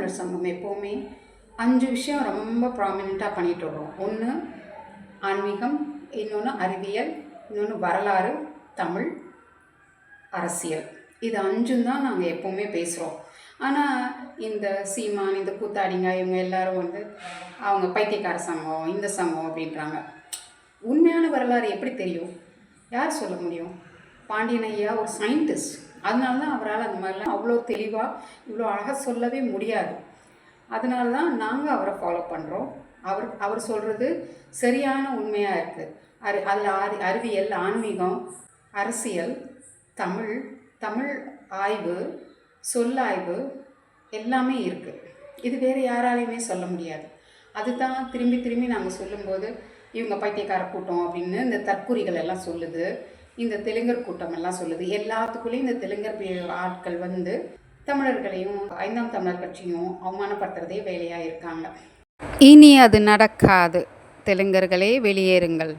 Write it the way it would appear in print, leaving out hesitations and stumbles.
தமிழர் சங்கம் எப்போவுமே 5 விஷயம் ரொம்ப ப்ராமினெண்ட்டாக பண்ணிட்டு வரோம். ஒன்று ஆன்மீகம், இன்னொன்று அறிவியல், இன்னொன்று வரலாறு, தமிழ், அரசியல். இது 5ம் தான் நாங்கள் எப்போவுமே பேசுகிறோம். ஆனால் இந்த சீமான், இந்த கூத்தாடிங்க இவங்க எல்லாரும் அவங்க பைத்தியக்கார சங்கம், இந்த சங்கம் அப்படின்றாங்க. உண்மையான வரலாறு எப்படி தெரியும்? யார் சொல்ல முடியும்? பாண்டியன் ஐயா ஒரு சயின்டிஸ்ட். அதனால தான் அவரால் அந்த மாதிரிலாம் அவ்வளோ தெளிவாக இவ்வளோ அழகாக சொல்லவே முடியாது. அதனால தான் நாங்கள் அவரை ஃபாலோ பண்ணுறோம். அவர் சொல்கிறது சரியான உண்மையாக இருக்குது. அதில் அறிவியல், ஆன்மீகம், அரசியல், தமிழ் ஆய்வு, சொல்லாய்வு எல்லாமே இருக்குது. இது வேறு யாராலையுமே சொல்ல முடியாது. அதுதான் திரும்பி திரும்பி நாங்கள் சொல்லும்போது இவங்க பைத்தியக்கார கூட்டம் அப்படின்னு இந்த தற்குறிகள் எல்லாம் சொல்லுது, இந்த தெலுங்கர் கூட்டம் எல்லாம் சொல்லுது. எல்லாத்துக்குள்ளேயும் இந்த தெலுங்கர் ஆட்கள் தமிழர்களையும் 5ஆம் தமிழர் கட்சியும் அவமானப்படுத்துறதே வேலையாக இருக்காங்க. இனி அது நடக்காது. தெலுங்கர்களே வெளியேறுங்கள்.